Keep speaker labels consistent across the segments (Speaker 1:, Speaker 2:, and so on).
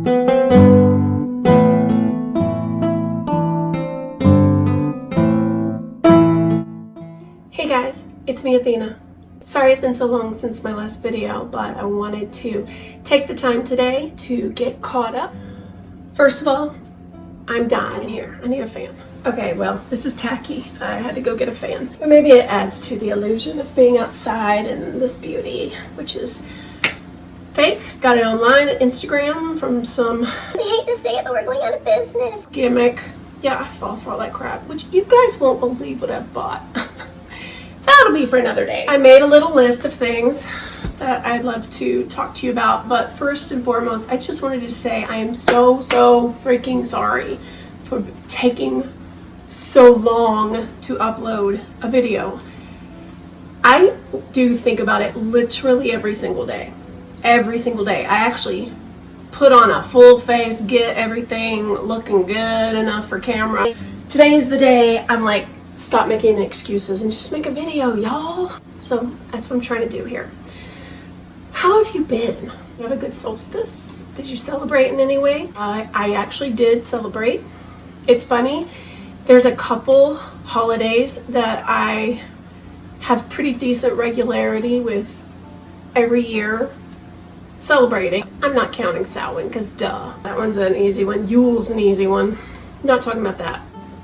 Speaker 1: Hey guys, it's me, Athena. Sorry it's been so long since my last video, but I wanted to take the time today to get caught up. First of all, I'm dying here. I need a fan. Okay, well, this is tacky. I had to go get a fan. But maybe it adds to the illusion of being outside and this beauty, which is fake. Got it online at Instagram from some,
Speaker 2: I hate to say it, but we're going out of business.
Speaker 1: Gimmick. Yeah, I fall for all that crap, which you guys won't believe what I've bought. That'll be for another day. I made a little list of things that I'd love to talk to you about, but first and foremost, I just wanted to say I am so freaking sorry for taking so long to upload a video. I do think about it literally every single day. Every single day. I actually put on a full face, get everything looking good enough for camera. Today is the day I'm like, stop making excuses and just make a video, y'all. So that's what I'm trying to do here. How have you been? You have a good solstice? Did you celebrate in any way? I actually did celebrate. It's funny, there's a couple holidays that I have pretty decent regularity with every year celebrating. I'm not counting Samhain because duh, that one's an easy one. Yule's an easy one. Not talking about that.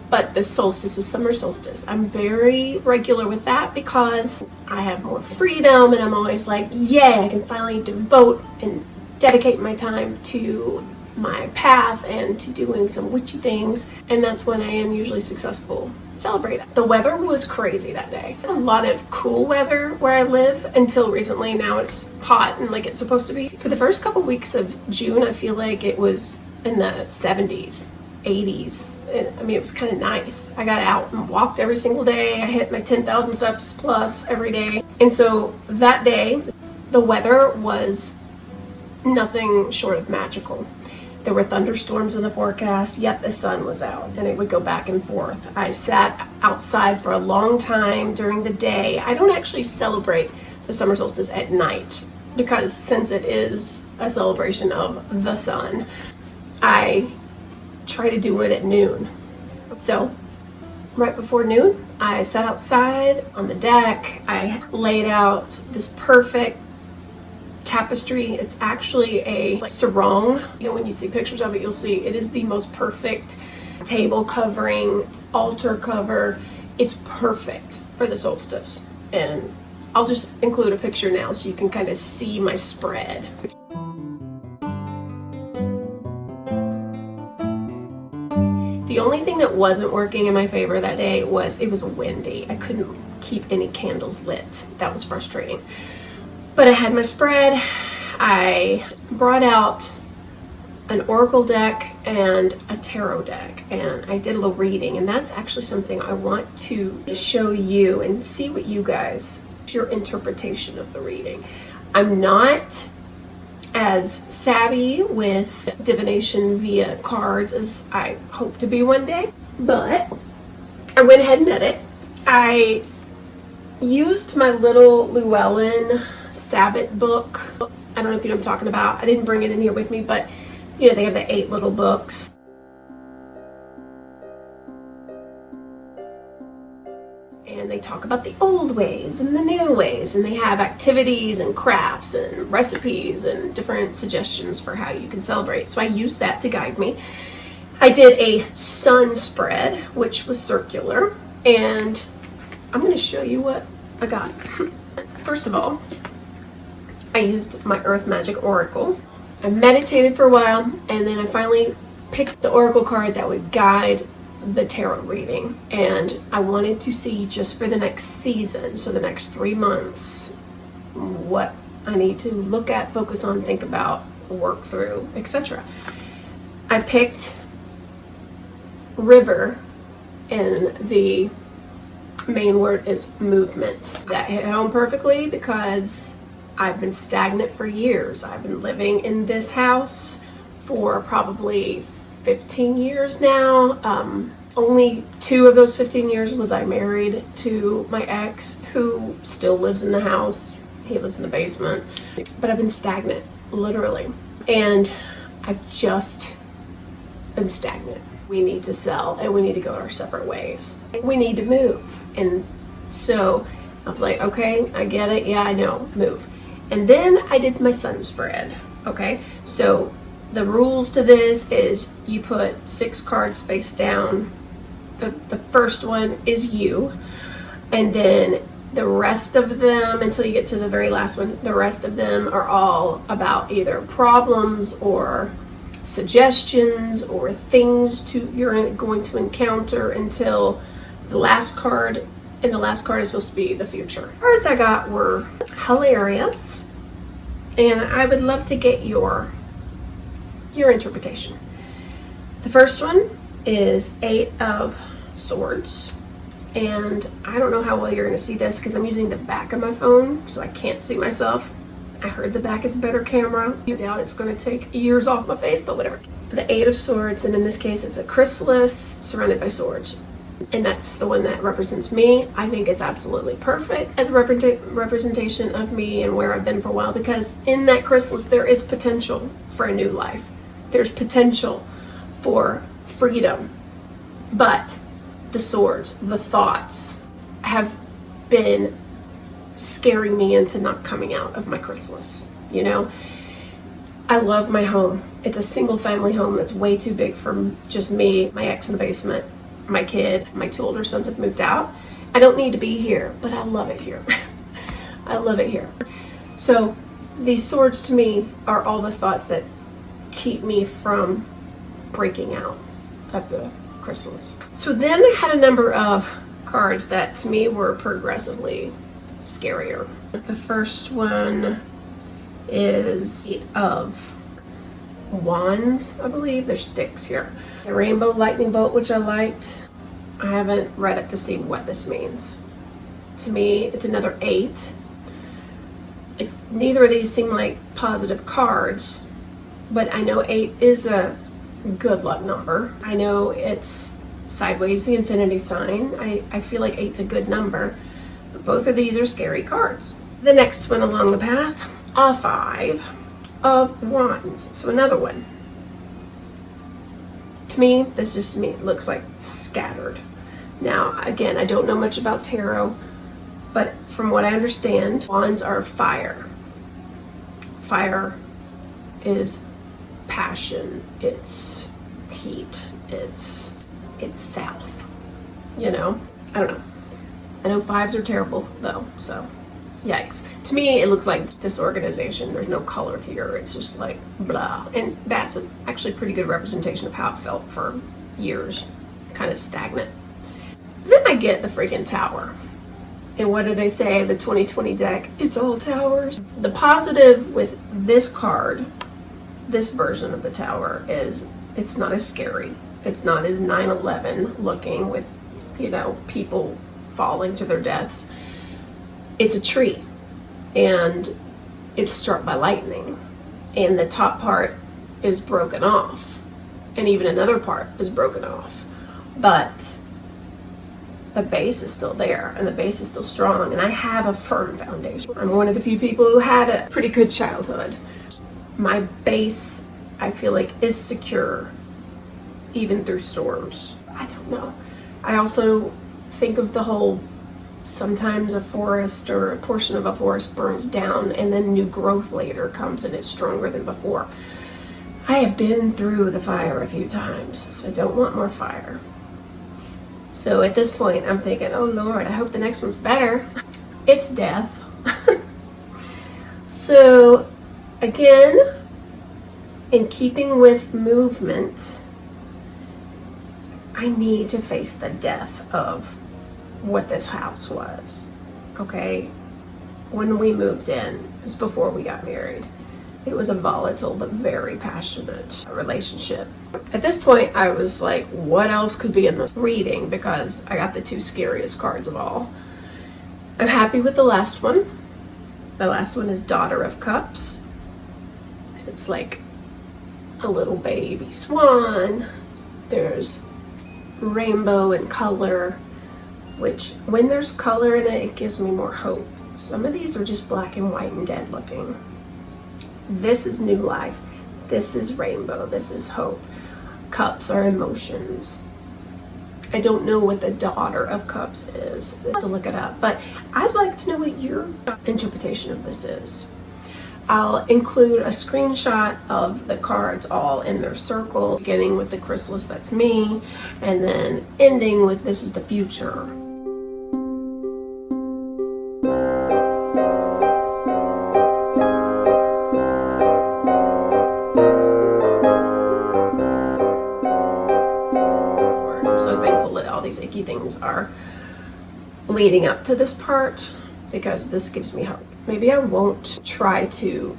Speaker 1: But the solstice is summer solstice. I'm very regular with that because I have more freedom and I'm always like, yay, I can finally devote and dedicate my time to my path and to doing some witchy things. And that's when I am usually successful celebrating. The weather was crazy that day. A lot of cool weather where I live until recently. Now it's hot and like it's supposed to be. For the first couple weeks of June, I feel like it was in the 70s. 80s. I mean, it was kind of nice. I got out and walked every single day. I hit my 10,000 steps plus every day. And so that day, the weather was nothing short of magical. There were thunderstorms in the forecast, yet the sun was out and it would go back and forth. I sat outside for a long time during the day. I don't actually celebrate the summer solstice at night because since it is a celebration of the sun, I try to do it at noon. So right before noon, I sat outside on the deck. I laid out this perfect tapestry. It's actually a sarong. You know, when you see pictures of it, you'll see it is the most perfect table covering, altar cover. It's perfect for the solstice. And I'll just include a picture now so you can kind of see my spread. The only thing that wasn't working in my favor that day was it was windy. I couldn't keep any candles lit. That was frustrating. But I had my spread. I brought out an oracle deck and a tarot deck, and I did a little reading, and that's actually something I want to show you and see what you guys, your interpretation of the reading. I'm not as savvy with divination via cards as I hope to be one day, but I went ahead and did it. I used my little Llewellyn Sabbath book. I don't know if you know what I'm talking about. I didn't bring it in here with me, but you know, they have the 8 little books. And they talk about the old ways and the new ways, and they have activities and crafts and recipes and different suggestions for how you can celebrate. So I used that to guide me. I did a sun spread, which was circular, and I'm going to show you what I got. First of all, I used my Earth Magic Oracle. I meditated for a while, and then I finally picked the Oracle card that would guide the tarot reading, and I wanted to see just for the next season, so the next 3 months, what I need to look at, focus on, think about, work through, etc. I picked river, and the main word is movement. That hit home perfectly because I've been stagnant for years. I've been living in this house for probably 15 years now. Only 2 of those 15 years was I married to my ex, who still lives in the house. He lives in the basement. But I've been stagnant, literally. And I've just been stagnant. We need to sell and we need to go our separate ways. We need to move. And so I was like, okay, I get it. Yeah, I know, move. And then I did my sun spread. Okay, so the rules to this is you put 6 cards face down. The first one is you, and then the rest of them, until you get to the very last one, the rest of them are all about either problems or suggestions or things you're going to encounter until the last card, and the last card is supposed to be the future. Cards I got were hilarious, and I would love to get your interpretation. The first one is 8 of Swords, and I don't know how well you're going to see this because I'm using the back of my phone, so I can't see myself. I heard the back is a better camera. I doubt it's going to take years off my face, but whatever. The 8 of Swords, and in this case it's a chrysalis surrounded by swords, and that's the one that represents me. I think it's absolutely perfect as a representation of me and where I've been for a while, because in that chrysalis there is potential for a new life. There's potential for freedom, but the swords, the thoughts, have been scaring me into not coming out of my chrysalis. You know, I love my home. It's a single family home that's way too big for just me, my ex in the basement, my kid. My 2 older sons have moved out. I don't need to be here, but I love it here. I love it here. So these swords to me are all the thoughts that keep me from breaking out of the chrysalis. So then I had a number of cards that to me were progressively scarier. The first one is 8 of Wands, I believe. There's sticks here. The rainbow lightning bolt, which I liked. I haven't read it to see what this means. To me, it's another 8. Neither of these seem like positive cards, but I know 8 is a good luck number. I know it's sideways, the infinity sign. I feel like 8's a good number, but both of these are scary cards. The next one along the path, a 5 of Wands. So another one. To me, this just to me looks like scattered. Now, again, I don't know much about tarot, but from what I understand, Wands are fire. Fire is passion, it's heat, it's south, you know? I don't know. I know 5s are terrible though, so yikes. To me, it looks like disorganization. There's no color here. It's just like blah. And that's actually a pretty good representation of how it felt for years, kind of stagnant. Then I get the freaking Tower. And what do they say? The 2020 deck, it's all towers. The positive with this card, this version of the Tower, is it's not as scary. It's not as 9/11 looking with, you know, people falling to their deaths. It's a tree, and it's struck by lightning, and the top part is broken off, and even another part is broken off, but the base is still there, and the base is still strong, and I have a firm foundation. I'm one of the few people who had a pretty good childhood. My base, I feel like, is secure even through storms. I don't know. I also think of the whole, sometimes a forest or a portion of a forest burns down and then new growth later comes and it's stronger than before. I have been through the fire a few times, so I don't want more fire. So at this point, I'm thinking, oh Lord, I hope the next one's better. It's death. So again, in keeping with movement, I need to face the death of what this house was. Okay? When we moved in, it was before we got married. It was a volatile but very passionate relationship. At this point, I was like, what else could be in this reading? Because I got the 2 scariest cards of all. I'm happy with the last one. The last one is Daughter of Cups. It's like a little baby swan. There's rainbow and color, which when there's color in it, it gives me more hope. Some of these are just black and white and dead looking. This is new life. This is rainbow. This is hope. Cups are emotions. I don't know what the daughter of cups is. I have to look it up, but I'd like to know what your interpretation of this is. I'll include a screenshot of the cards all in their circle, beginning with the chrysalis, that's me, and then ending with this is the future. I'm so thankful that all these icky things are leading up to this part, because this gives me hope. Maybe I won't try to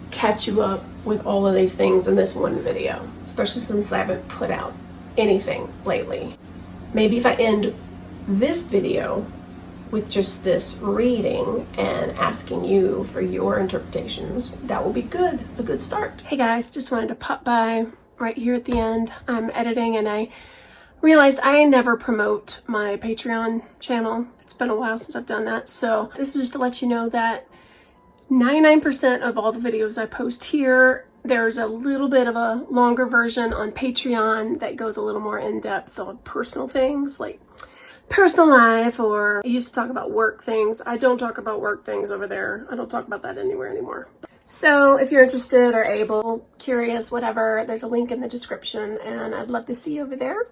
Speaker 1: catch you up with all of these things in this one video, especially since I haven't put out anything lately. Maybe if I end this video with just this reading and asking you for your interpretations, that will be good, a good start. Hey guys, just wanted to pop by right here at the end. I'm editing and I realized I never promote my Patreon channel. It's been a while since I've done that, so this is just to let you know that 99% of all the videos I post here, there's a little bit of a longer version on Patreon that goes a little more in depth on personal things like personal life, or I used to talk about work things. I don't talk about work things over there. I don't talk about that anywhere anymore. So if you're interested or able, curious, whatever, there's a link in the description and I'd love to see you over there.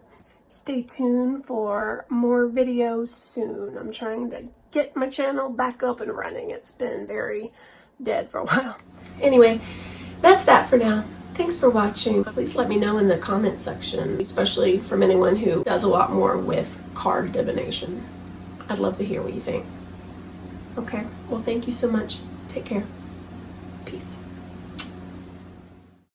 Speaker 1: Stay tuned for more videos soon. I'm trying to get my channel back up and running. It's been very dead for a while. Anyway, that's that for now. Thanks for watching. Please let me know in the comment section, especially from anyone who does a lot more with card divination. I'd love to hear what you think. Okay, well, thank you so much. Take care. Peace.